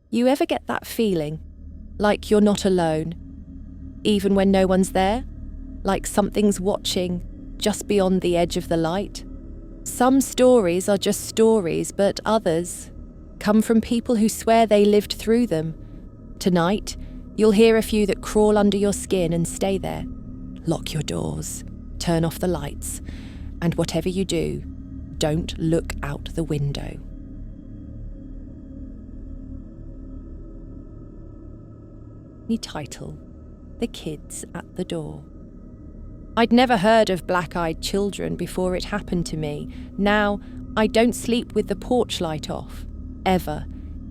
You ever get that feeling, like you're not alone, even when no one's there? Like something's watching just beyond the edge of the light? Some stories are just stories, but others come from people who swear they lived through them. Tonight, you'll hear a few that crawl under your skin and stay there. Lock your doors, turn off the lights, and whatever you do, don't look out the window. The title, The Kids at the Door. I'd never heard of black-eyed children before it happened to me. Now, I don't sleep with the porch light off. Ever.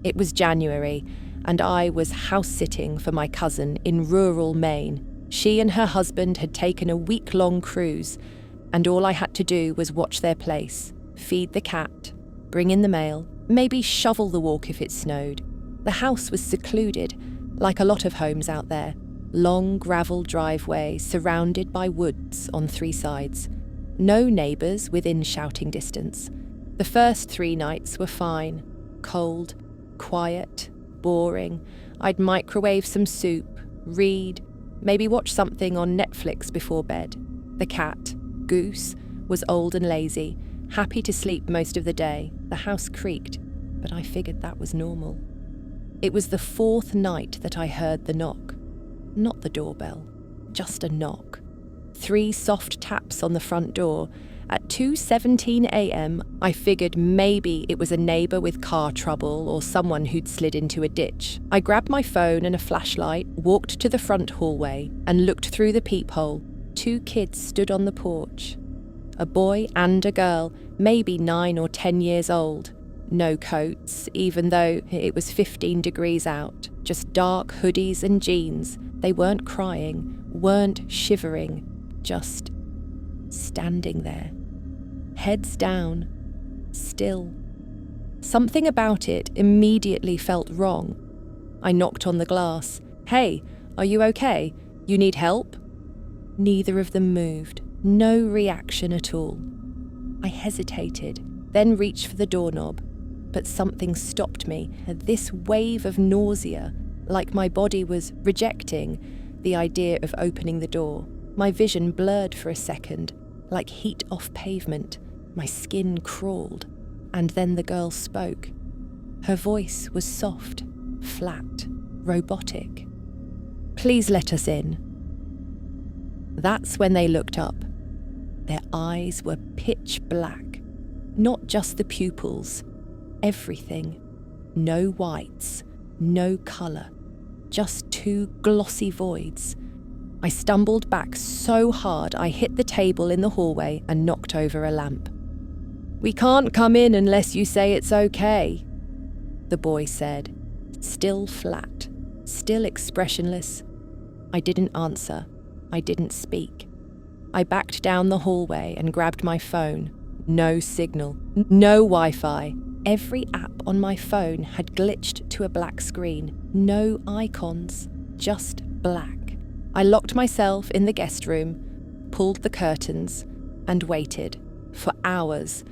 It was January, and I was house-sitting for my cousin in rural Maine. She and her husband had taken a week-long cruise, and all I had to do was watch their place, feed the cat, bring in the mail, maybe shovel the walk if it snowed. The house was secluded, like a lot of homes out there. Long gravel driveway surrounded by woods on 3 sides. No neighbours within shouting distance. The first 3 nights were fine. Cold, quiet, boring. I'd microwave some soup, read, maybe watch something on Netflix before bed. The cat, Goose, was old and lazy, happy to sleep most of the day. The house creaked, but I figured that was normal. It was the 4th night that I heard the knock. Not the doorbell, just a knock. 3 soft taps on the front door. At 2:17 a.m, I figured maybe it was a neighbour with car trouble or someone who'd slid into a ditch. I grabbed my phone and a flashlight, walked to the front hallway, and looked through the peephole. 2 kids stood on the porch. A boy and a girl, maybe 9 or 10 years old. No coats, even though it was 15 degrees out. Just dark hoodies and jeans. They weren't crying, weren't shivering, just standing there. Heads down, still. Something about it immediately felt wrong. I knocked on the glass. "Hey, are you okay? You need help?" Neither of them moved. No reaction at all. I hesitated, then reached for the doorknob. But something stopped me. This wave of nausea, like my body was rejecting the idea of opening the door. My vision blurred for a second, like heat off pavement. My skin crawled. And then the girl spoke. Her voice was soft, flat, robotic. "Please let us in." That's when they looked up. Their eyes were pitch black. Not just the pupils. Everything. No whites, no colour, just 2 glossy voids. I stumbled back so hard I hit the table in the hallway and knocked over a lamp. "We can't come in unless you say it's okay," the boy said, still flat, still expressionless. I didn't answer. I didn't speak. I backed down the hallway and grabbed my phone. No signal, no Wi-Fi. Every app on my phone had glitched to a black screen. No icons, just black. I locked myself in the guest room, pulled the curtains, and waited. For hours,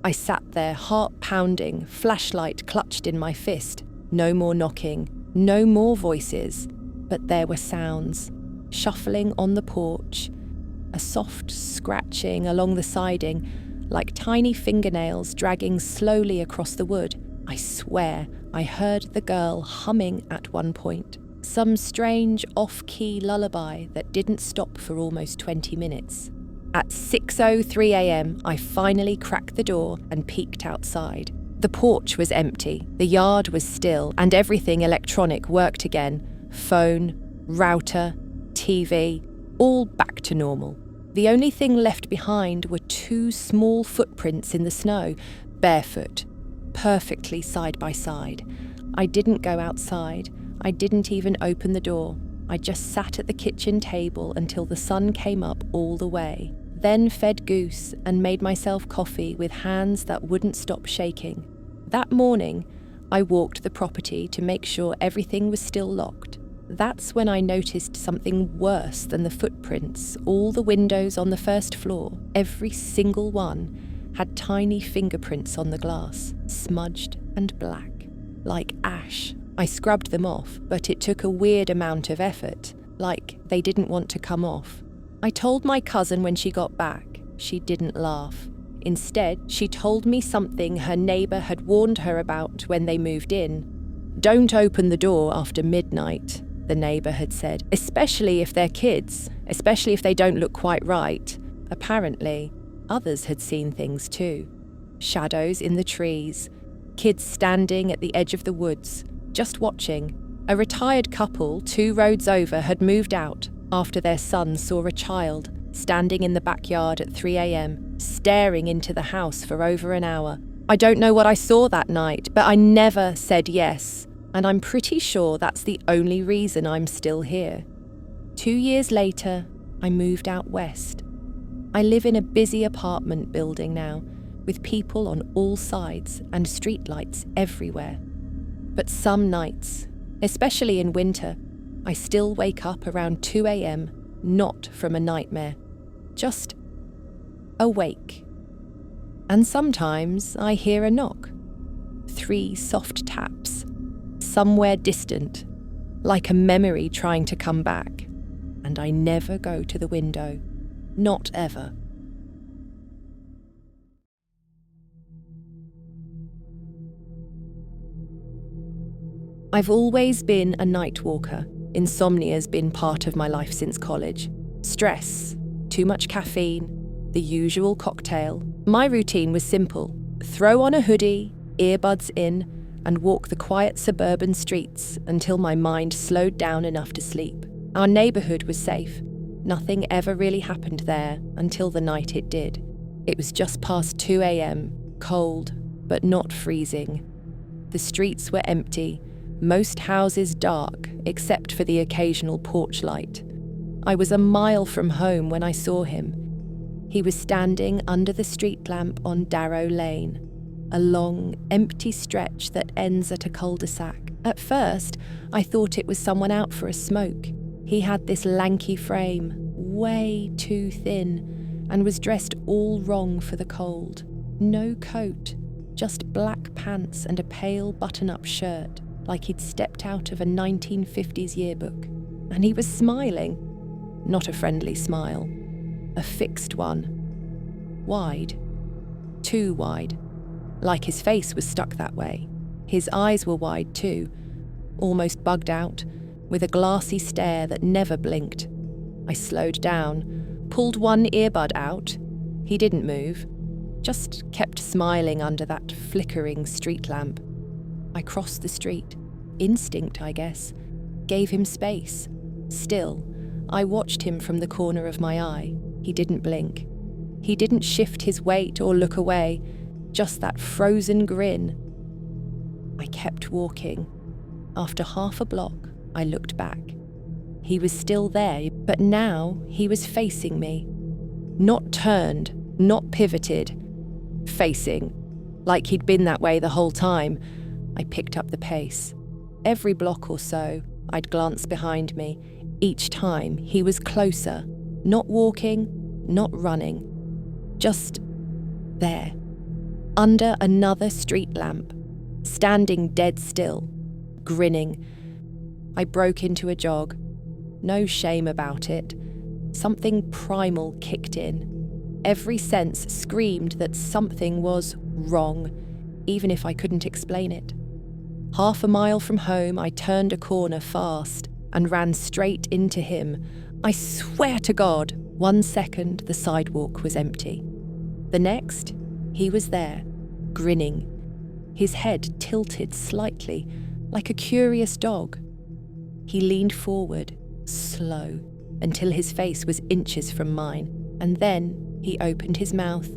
I sat there, heart pounding, flashlight clutched in my fist. No more knocking, no more voices, but there were sounds. Shuffling on the porch, a soft scratching along the siding, like tiny fingernails dragging slowly across the wood. I swear I heard the girl humming at one point, some strange off-key lullaby that didn't stop for almost 20 minutes. At 6:03 a.m, I finally cracked the door and peeked outside. The porch was empty, the yard was still, and everything electronic worked again. Phone, router, TV, all back to normal. The only thing left behind were 2 small footprints in the snow, barefoot, perfectly side by side. I didn't go outside. I didn't even open the door. I just sat at the kitchen table until the sun came up all the way. Then fed Goose and made myself coffee with hands that wouldn't stop shaking. That morning, I walked the property to make sure everything was still locked. That's when I noticed something worse than the footprints. All the windows on the first floor, every single one, had tiny fingerprints on the glass, smudged and black, like ash I scrubbed them off, but it took a weird amount of effort, like they didn't want to come off. I told my cousin when she got back. She didn't laugh. Instead, she told me something her neighbour had warned her about when they moved in. "Don't open the door after midnight," the neighbour had said, especially if they're kids, especially if they don't look quite right. Apparently, others had seen things too. Shadows in the trees, kids standing at the edge of the woods, just watching. A retired couple 2 roads over had moved out after their son saw a child standing in the backyard at 3 a.m, staring into the house for over an hour. I don't know what I saw that night, but I never said yes, and I'm pretty sure that's the only reason I'm still here. 2 years later, I moved out west. I live in a busy apartment building now, with people on all sides and streetlights everywhere. But some nights, especially in winter, I still wake up around 2 a.m, not from a nightmare, just awake. And sometimes I hear a knock, 3 soft taps, somewhere distant, like a memory trying to come back, and I never go to the window, not ever. I've always been a night walker. Insomnia's been part of my life since college. Stress, too much caffeine, the usual cocktail. My routine was simple. Throw on a hoodie, earbuds in, and walk the quiet suburban streets until my mind slowed down enough to sleep. Our neighbourhood was safe. Nothing ever really happened there until the night it did. It was just past 2 a.m, cold, but not freezing. The streets were empty, most houses dark, except for the occasional porch light. I was a mile from home when I saw him. He was standing under the street lamp on Darrow Lane, a long, empty stretch that ends at a cul-de-sac. At first, I thought it was someone out for a smoke. He had this lanky frame, way too thin, and was dressed all wrong for the cold. No coat, just black pants and a pale button-up shirt, like he'd stepped out of a 1950s yearbook. And he was smiling. Not a friendly smile. A fixed one. Wide. Too wide. Like his face was stuck that way. His eyes were wide too, almost bugged out, with a glassy stare that never blinked. I slowed down, pulled one earbud out. He didn't move, just kept smiling under that flickering street lamp. I crossed the street. Instinct, I guess. Gave him space. Still, I watched him from the corner of my eye. He didn't blink. He didn't shift his weight or look away, just that frozen grin. I kept walking. After half a block, I looked back. He was still there, but now he was facing me. Not turned, not pivoted. Facing. Like he'd been that way the whole time. I picked up the pace. Every block or so, I'd glance behind me. Each time, he was closer. Not walking, not running. Just there. Under another street lamp. Standing dead still. Grinning. I broke into a jog. No shame about it. Something primal kicked in. Every sense screamed that something was wrong, even if I couldn't explain it. Half a mile from home, I turned a corner fast and ran straight into him. I swear to God, 1 second the sidewalk was empty. The next, he was there, grinning, his head tilted slightly, like a curious dog. He leaned forward, slow, until his face was inches from mine, and then he opened his mouth,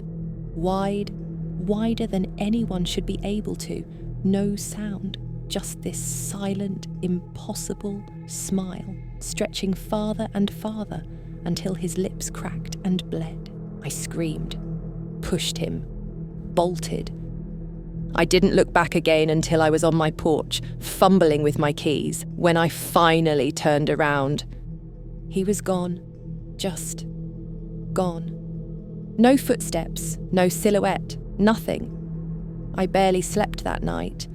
wide, wider than anyone should be able to, no sound. Just this silent, impossible smile, stretching farther and farther until his lips cracked and bled. I screamed, pushed him, bolted. I didn't look back again until I was on my porch, fumbling with my keys, when I finally turned around. He was gone. Just gone. No footsteps, no silhouette, nothing. I barely slept that night.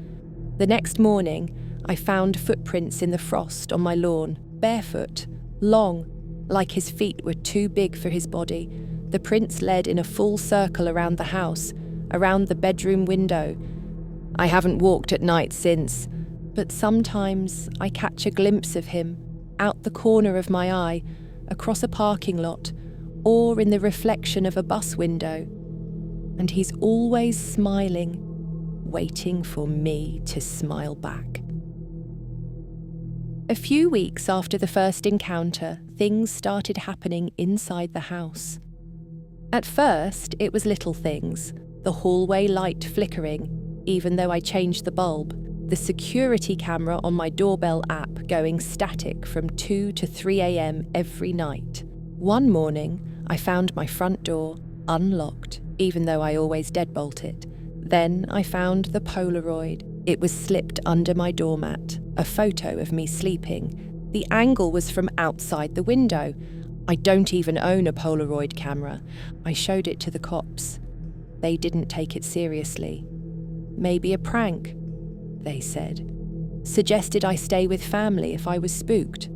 The next morning, I found footprints in the frost on my lawn, barefoot, long, like his feet were too big for his body. The prints led in a full circle around the house, around the bedroom window. I haven't walked at night since, but sometimes I catch a glimpse of him, out the corner of my eye, across a parking lot, or in the reflection of a bus window. And he's always smiling, waiting for me to smile back. A few weeks after the first encounter, things started happening inside the house. At first, it was little things, the hallway light flickering, even though I changed the bulb, the security camera on my doorbell app going static from 2 to 3 a.m. every night. One morning, I found my front door unlocked, even though I always deadbolt it. Then I found the Polaroid. It was slipped under my doormat, a photo of me sleeping. The angle was from outside the window. I don't even own a Polaroid camera. I showed it to the cops. They didn't take it seriously. Maybe a prank, they said. Suggested I stay with family if I was spooked.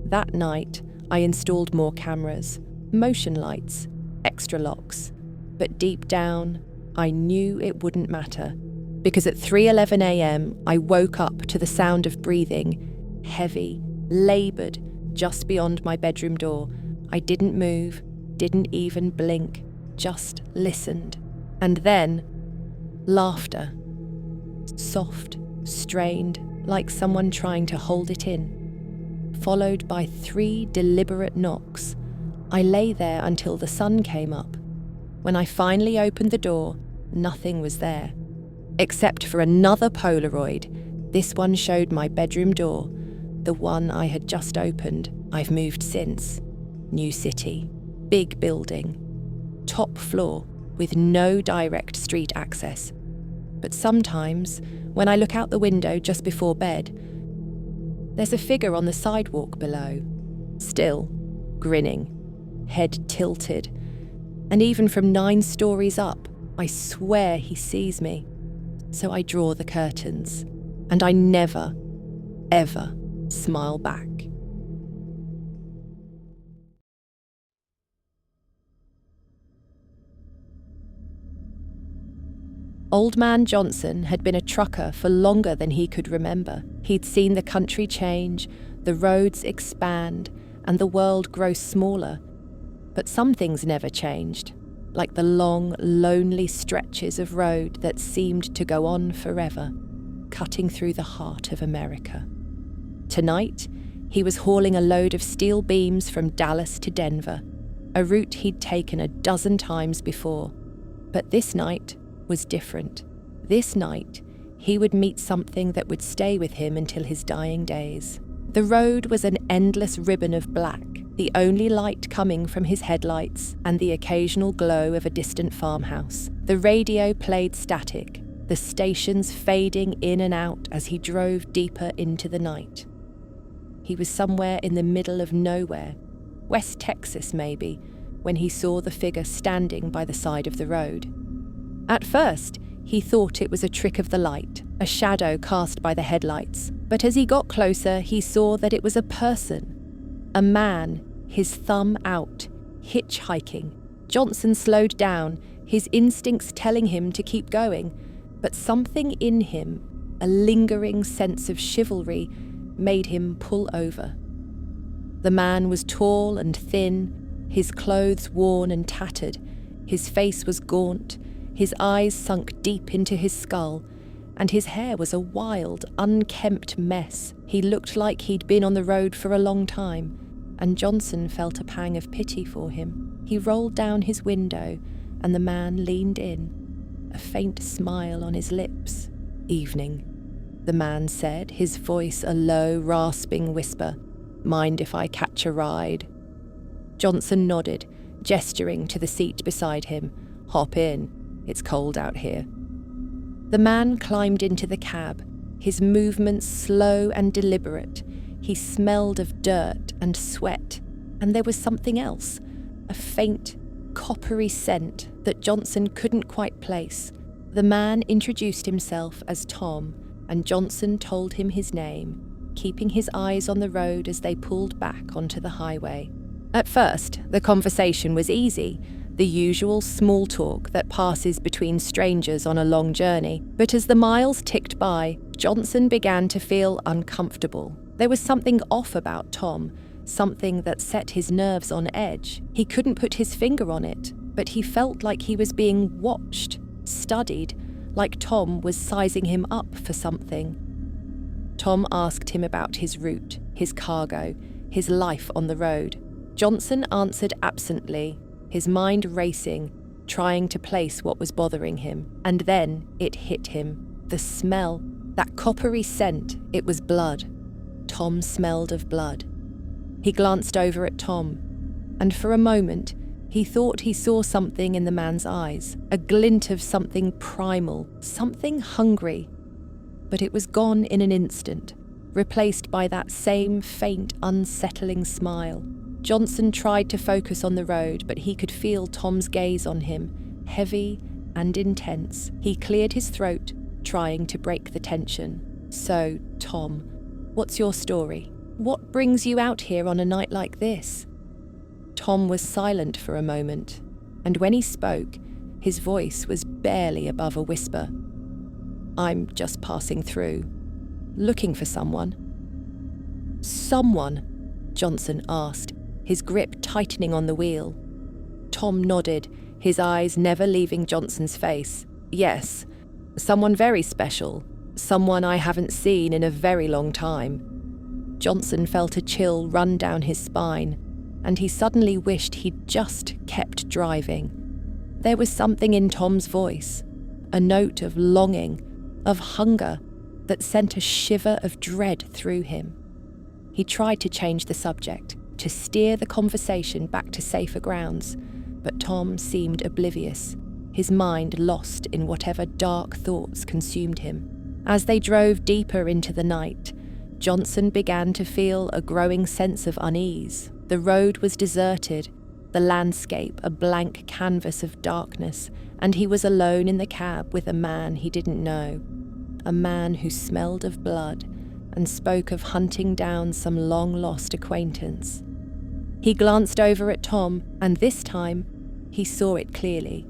That night, I installed more cameras, motion lights, extra locks. But deep down, I knew it wouldn't matter. Because at 3:11 a.m, I woke up to the sound of breathing, heavy, laboured, just beyond my bedroom door. I didn't move, didn't even blink, just listened. And then, laughter. Soft, strained, like someone trying to hold it in. Followed by 3 deliberate knocks. I lay there until the sun came up. When I finally opened the door, nothing was there. Except for another Polaroid. This one showed my bedroom door, the one I had just opened. I've moved since. New city, big building, top floor with no direct street access. But sometimes, when I look out the window just before bed, there's a figure on the sidewalk below, still, grinning, head tilted. And even from 9 stories up, I swear he sees me. So I draw the curtains, and I never, ever smile back. Old Man Johnson had been a trucker for longer than he could remember. He'd seen the country change, the roads expand, and the world grow smaller. But some things never changed, like the long, lonely stretches of road that seemed to go on forever, cutting through the heart of America. Tonight, he was hauling a load of steel beams from Dallas to Denver, a route he'd taken a dozen times before. But this night was different. This night, he would meet something that would stay with him until his dying days. The road was an endless ribbon of black, the only light coming from his headlights and the occasional glow of a distant farmhouse. The radio played static, the stations fading in and out as he drove deeper into the night. He was somewhere in the middle of nowhere, West Texas maybe, when he saw the figure standing by the side of the road. At first, he thought it was a trick of the light, a shadow cast by the headlights. But as he got closer, he saw that it was a person. A man, his thumb out, hitchhiking. Johnson slowed down, his instincts telling him to keep going. But something in him, a lingering sense of chivalry, made him pull over. The man was tall and thin, his clothes worn and tattered. His face was gaunt, his eyes sunk deep into his skull, and his hair was a wild, unkempt mess. He looked like he'd been on the road for a long time, and Johnson felt a pang of pity for him. He rolled down his window, and the man leaned in, a faint smile on his lips. "Evening," the man said, his voice a low, rasping whisper. "Mind if I catch a ride?" Johnson nodded, gesturing to the seat beside him. "Hop in. It's cold out here." The man climbed into the cab, his movements slow and deliberate. He smelled of dirt and sweat, and there was something else, a faint, coppery scent that Johnson couldn't quite place. The man introduced himself as Tom, and Johnson told him his name, keeping his eyes on the road as they pulled back onto the highway. At first, the conversation was easy, the usual small talk that passes between strangers on a long journey. But as the miles ticked by, Johnson began to feel uncomfortable. There was something off about Tom, something that set his nerves on edge. He couldn't put his finger on it, but he felt like he was being watched, studied, like Tom was sizing him up for something. Tom asked him about his route, his cargo, his life on the road. Johnson answered absently, his mind racing, trying to place what was bothering him. And then it hit him. The smell, that coppery scent, it was blood. Tom smelled of blood. He glanced over at Tom, and for a moment, he thought he saw something in the man's eyes, a glint of something primal, something hungry. But it was gone in an instant, replaced by that same faint, unsettling smile. Johnson tried to focus on the road, but he could feel Tom's gaze on him, heavy and intense. He cleared his throat, trying to break the tension. "So, Tom, what's your story? What brings you out here on a night like this?" Tom was silent for a moment, and when he spoke, his voice was barely above a whisper. "I'm just passing through, looking for someone." "Someone?" Johnson asked, his grip tightening on the wheel. Tom nodded, his eyes never leaving Johnson's face. "Yes, someone very special, someone I haven't seen in a very long time." Johnson felt a chill run down his spine, and he suddenly wished he'd just kept driving. There was something in Tom's voice, a note of longing, of hunger, that sent a shiver of dread through him. He tried to change the subject, to steer the conversation back to safer grounds, but Tom seemed oblivious, his mind lost in whatever dark thoughts consumed him. As they drove deeper into the night, Johnson began to feel a growing sense of unease. The road was deserted, the landscape a blank canvas of darkness, and he was alone in the cab with a man he didn't know, a man who smelled of blood and spoke of hunting down some long-lost acquaintance. He glanced over at Tom, and this time he saw it clearly.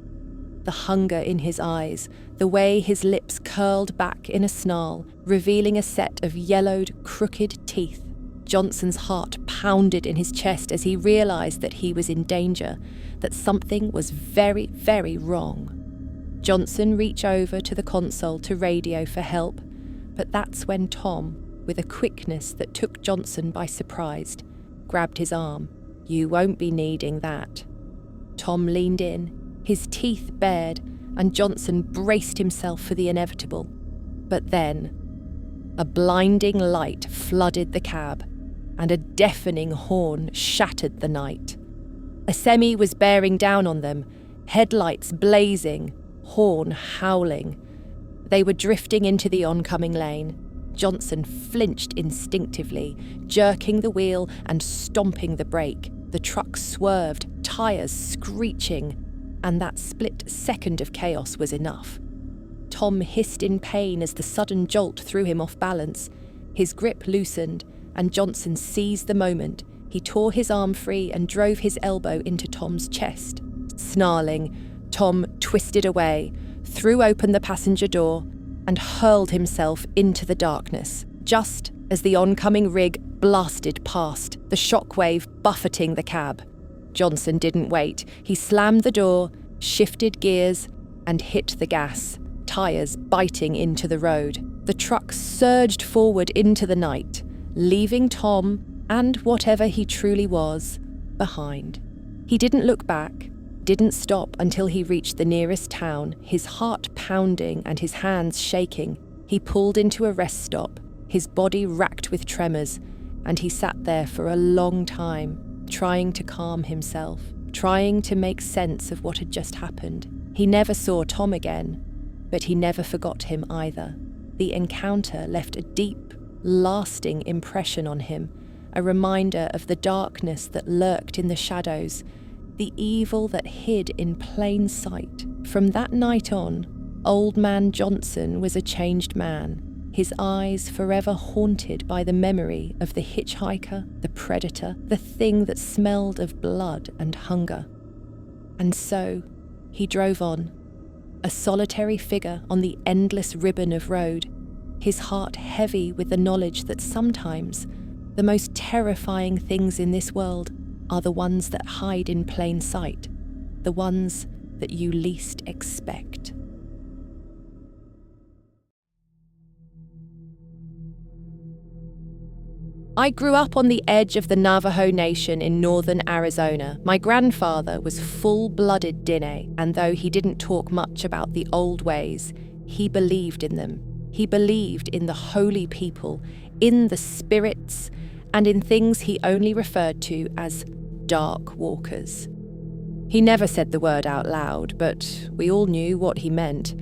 The hunger in his eyes, the way his lips curled back in a snarl, revealing a set of yellowed, crooked teeth. Johnson's heart pounded in his chest as he realised that he was in danger, that something was very, very wrong. Johnson reached over to the console to radio for help, but that's when Tom, with a quickness that took Johnson by surprise, grabbed his arm. "You won't be needing that." Tom leaned in, his teeth bared, and Johnson braced himself for the inevitable. But then, a blinding light flooded the cab, and a deafening horn shattered the night. A semi was bearing down on them, headlights blazing, horn howling. They were drifting into the oncoming lane. Johnson flinched instinctively, jerking the wheel and stomping the brake. The truck swerved, tyres screeching, and that split second of chaos was enough. Tom hissed in pain as the sudden jolt threw him off balance. His grip loosened, and Johnson seized the moment. He tore his arm free and drove his elbow into Tom's chest. Snarling, Tom twisted away, threw open the passenger door, and hurled himself into the darkness, just as the oncoming rig blasted past, the shockwave buffeting the cab. Johnson didn't wait. He slammed the door, shifted gears, and hit the gas, tyres biting into the road. The truck surged forward into the night, leaving Tom, and whatever he truly was, behind. He didn't look back, didn't stop until he reached the nearest town, his heart pounding and his hands shaking. He pulled into a rest stop, his body racked with tremors, and he sat there for a long time, trying to calm himself, trying to make sense of what had just happened. He never saw Tom again, but he never forgot him either. The encounter left a deep, lasting impression on him, a reminder of the darkness that lurked in the shadows, the evil that hid in plain sight. From that night on, Old Man Johnson was a changed man. his eyes forever haunted by the memory of the hitchhiker, the predator, the thing that smelled of blood and hunger. And so he drove on, a solitary figure on the endless ribbon of road, his heart heavy with the knowledge that sometimes the most terrifying things in this world are the ones that hide in plain sight, the ones that you least expect. I grew up on the edge of the Navajo Nation in northern Arizona. My grandfather was full-blooded Diné, and though he didn't talk much about the old ways, he believed in them. He believed in the holy people, in the spirits, and in things he only referred to as dark walkers. He never said the word out loud, but we all knew what he meant.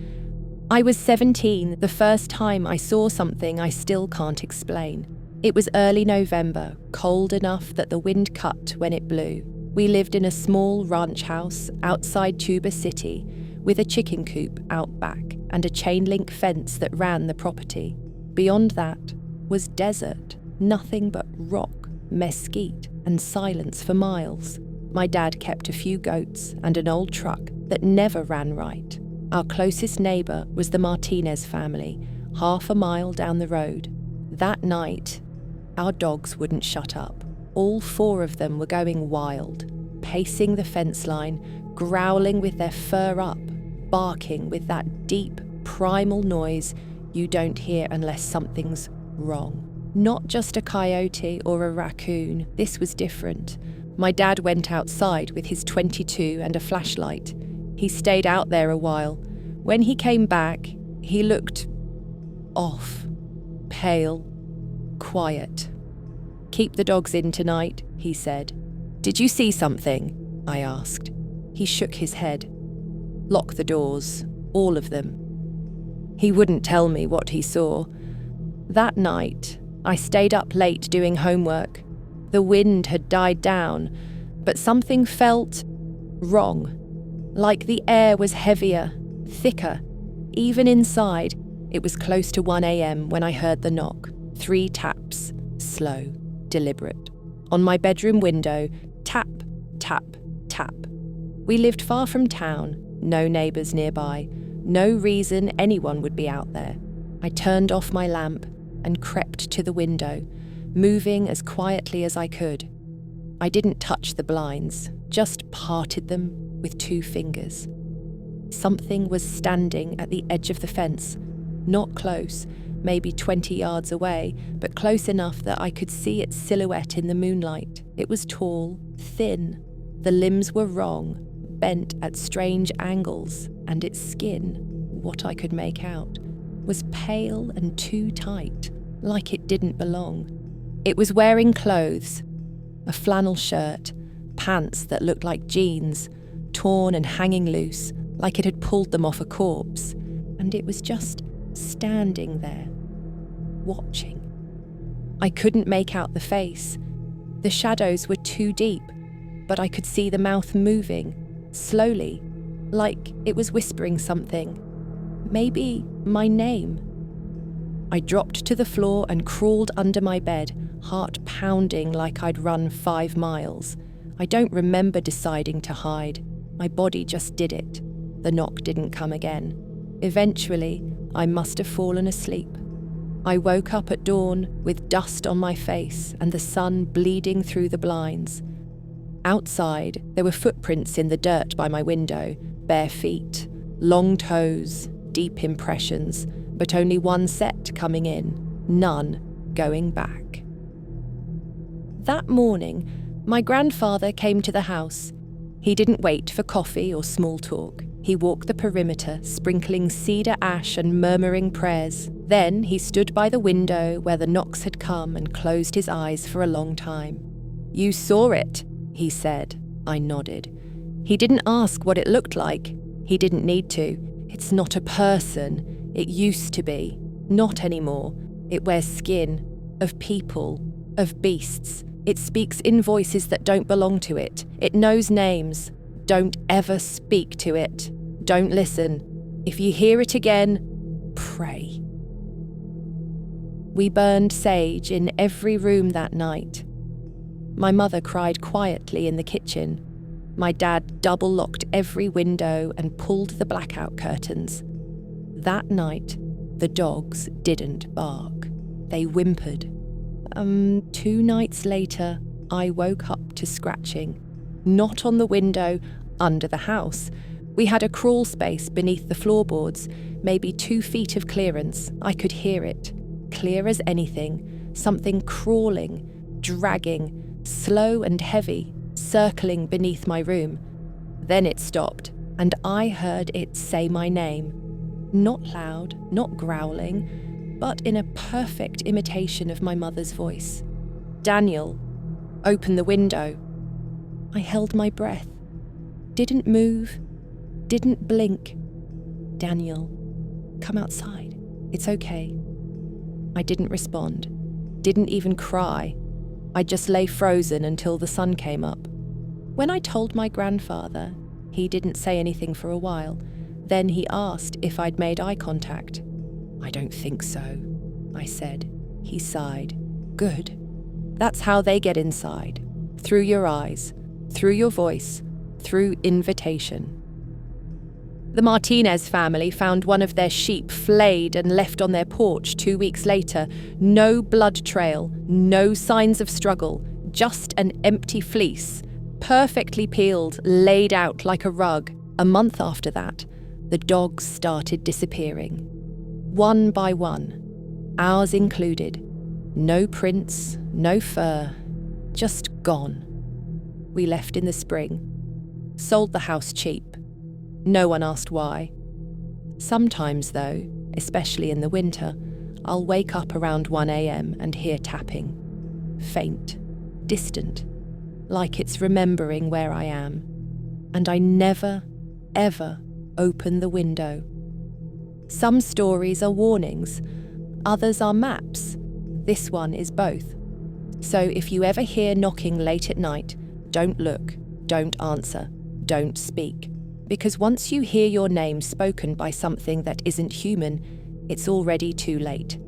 I was 17, the first time I saw something I still can't explain. It was early November, cold enough that the wind cut when it blew. We lived in a small ranch house outside Tuba City with a chicken coop out back and a chain-link fence that ran the property. Beyond that was desert, nothing but rock, mesquite, and silence for miles. My dad kept a few goats and an old truck that never ran right. Our closest neighbour was the Martinez family, half a mile down the road. That night, our dogs wouldn't shut up. All 4 of them were going wild, pacing the fence line, growling with their fur up, barking with that deep, primal noise you don't hear unless something's wrong. Not just a coyote or a raccoon, this was different. My dad went outside with his .22 and a flashlight. He stayed out there a while. When he came back, he looked off, pale, quiet. "Keep the dogs in tonight," he said. "Did you see something?" I asked. He shook his head. "Lock the doors, all of them." He wouldn't tell me what he saw. That night, I stayed up late doing homework. The wind had died down, but something felt wrong. Like the air was heavier, thicker. Even inside, it was close to 1 a.m. when I heard the knock. 3 taps, slow, deliberate. On my bedroom window, tap, tap, tap. We lived far from town, no neighbours nearby, no reason anyone would be out there. I turned off my lamp and crept to the window, moving as quietly as I could. I didn't touch the blinds, just parted them with 2 fingers. Something was standing at the edge of the fence, not close, maybe 20 yards away, but close enough that I could see its silhouette in the moonlight. It was tall, thin. The limbs were wrong, bent at strange angles, and its skin, what I could make out, was pale and too tight, like it didn't belong. It was wearing clothes, a flannel shirt, pants that looked like jeans, torn and hanging loose, like it had pulled them off a corpse, and it was just standing there, watching. I couldn't make out the face. The shadows were too deep, but I could see the mouth moving, slowly, like it was whispering something. Maybe my name. I dropped to the floor and crawled under my bed, heart pounding like I'd run 5 miles. I don't remember deciding to hide. My body just did it. The knock didn't come again. Eventually, I must have fallen asleep. I woke up at dawn with dust on my face and the sun bleeding through the blinds. Outside, there were footprints in the dirt by my window, bare feet, long toes, deep impressions, but only one set coming in, none going back. That morning, my grandfather came to the house. He didn't wait for coffee or small talk. He walked the perimeter, sprinkling cedar ash and murmuring prayers. Then he stood by the window where the knocks had come and closed his eyes for a long time. "You saw it," he said. I nodded. He didn't ask what it looked like. He didn't need to. It's not a person. It used to be. Not anymore. It wears skin. Of people. Of beasts. It speaks in voices that don't belong to it. It knows names. Don't ever speak to it. Don't listen. If you hear it again, pray. We burned sage in every room that night. My mother cried quietly in the kitchen. My dad double-locked every window and pulled the blackout curtains. That night, the dogs didn't bark. They whimpered. 2 nights later, I woke up to scratching. Not on the window, under the house. We had a crawl space beneath the floorboards, maybe 2 feet of clearance. I could hear it, clear as anything, something crawling, dragging, slow and heavy, circling beneath my room. Then it stopped, and I heard it say my name. Not loud, not growling, but in a perfect imitation of my mother's voice. Daniel, open the window. I held my breath. Didn't move, didn't blink. Daniel, come outside. It's okay. I didn't respond, didn't even cry. I just lay frozen until the sun came up. When I told my grandfather, he didn't say anything for a while. Then he asked if I'd made eye contact. I don't think so, I said. He sighed. Good. That's how they get inside. Through your eyes, through your voice, through invitation. The Martinez family found one of their sheep flayed and left on their porch 2 weeks later. No blood trail, no signs of struggle, just an empty fleece, perfectly peeled, laid out like a rug. A month after that, the dogs started disappearing. One by one, ours included. No prints, no fur, just gone. We left in the spring, sold the house cheap. No one asked why. Sometimes, though, especially in the winter, I'll wake up around 1 a.m. and hear tapping. Faint, distant, like it's remembering where I am. And I never, ever open the window. Some stories are warnings, others are maps. This one is both. So if you ever hear knocking late at night, don't look, don't answer, don't speak. Because once you hear your name spoken by something that isn't human, it's already too late.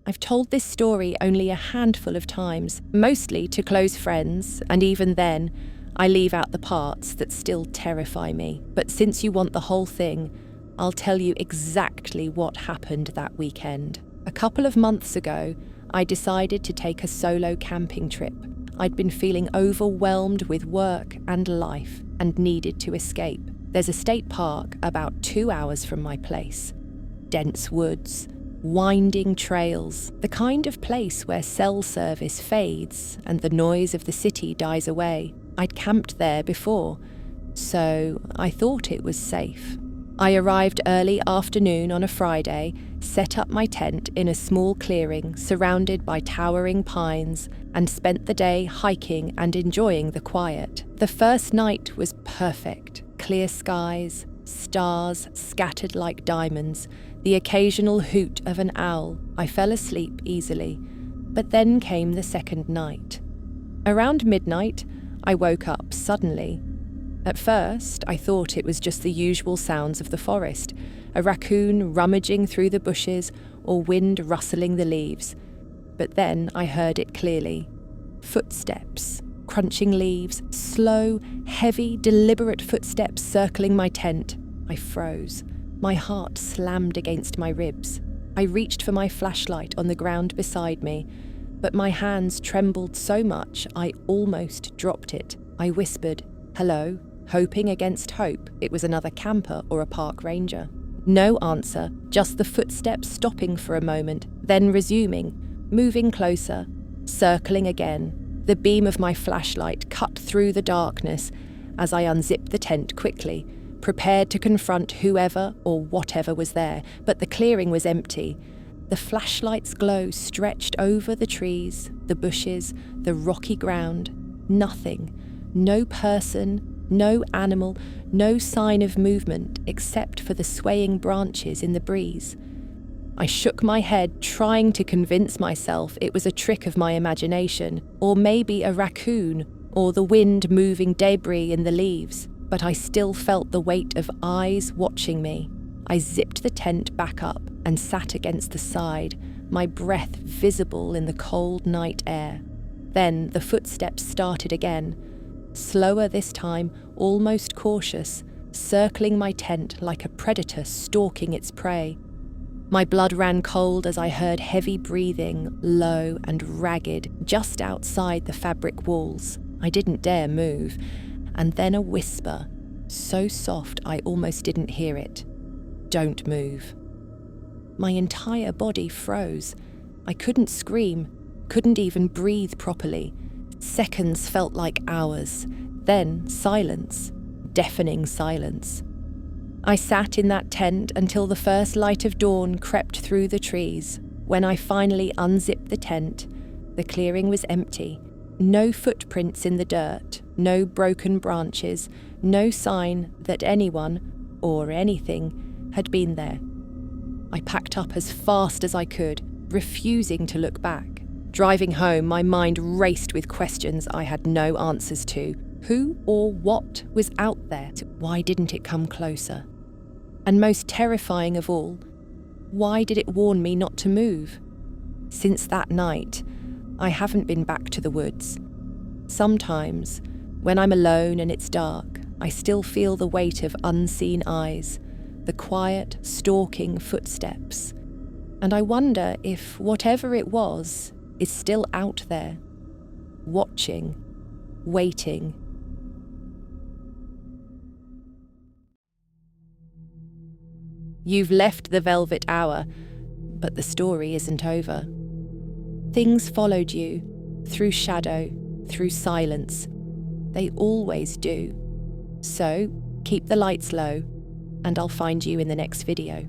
I've told this story only a handful of times, mostly to close friends, and even then, I leave out the parts that still terrify me. But since you want the whole thing, I'll tell you exactly what happened that weekend. A couple of months ago, I decided to take a solo camping trip. I'd been feeling overwhelmed with work and life and needed to escape. There's a state park about 2 hours from my place. Dense woods, winding trails, the kind of place where cell service fades and the noise of the city dies away. I'd camped there before, so I thought it was safe. I arrived early afternoon on a Friday, set up my tent in a small clearing surrounded by towering pines, and spent the day hiking and enjoying the quiet. The first night was perfect. Clear skies, stars scattered like diamonds, the occasional hoot of an owl. I fell asleep easily. But then came the second night. Around midnight, I woke up suddenly. At first, I thought it was just the usual sounds of the forest, a raccoon rummaging through the bushes or wind rustling the leaves. But then I heard it clearly. Footsteps, crunching leaves, slow, heavy, deliberate footsteps circling my tent. I froze. My heart slammed against my ribs. I reached for my flashlight on the ground beside me, but my hands trembled so much I almost dropped it. I whispered, "Hello?" hoping against hope it was another camper or a park ranger. No answer, just the footsteps stopping for a moment, then resuming, moving closer, circling again. The beam of my flashlight cut through the darkness as I unzipped the tent quickly, prepared to confront whoever or whatever was there, but the clearing was empty. The flashlight's glow stretched over the trees, the bushes, the rocky ground. Nothing. No person, no animal, no sign of movement except for the swaying branches in the breeze. I shook my head, trying to convince myself it was a trick of my imagination, or maybe a raccoon, or the wind moving debris in the leaves. but I still felt the weight of eyes watching me. I zipped the tent back up and sat against the side, my breath visible in the cold night air. Then the footsteps started again, slower this time, almost cautious, circling my tent like a predator stalking its prey. My blood ran cold as I heard heavy breathing, low and ragged, just outside the fabric walls. I didn't dare move, and then a whisper, so soft I almost didn't hear it. "Don't move." My entire body froze. I couldn't scream, couldn't even breathe properly. Seconds felt like hours. Then silence, deafening silence. I sat in that tent until the first light of dawn crept through the trees. When I finally unzipped the tent, the clearing was empty. No footprints in the dirt, no broken branches, no sign that anyone, or anything, had been there. I packed up as fast as I could, refusing to look back. Driving home, my mind raced with questions I had no answers to. Who or what was out there? Why didn't it come closer? And most terrifying of all, why did it warn me not to move? Since that night, I haven't been back to the woods. Sometimes, when I'm alone and it's dark, I still feel the weight of unseen eyes, the quiet, stalking footsteps. And I wonder if whatever it was is still out there, watching, waiting. You've left the Velvet Hour, but the story isn't over. Things followed you, through shadow, through silence. They always do. So, keep the lights low, and I'll find you in the next video.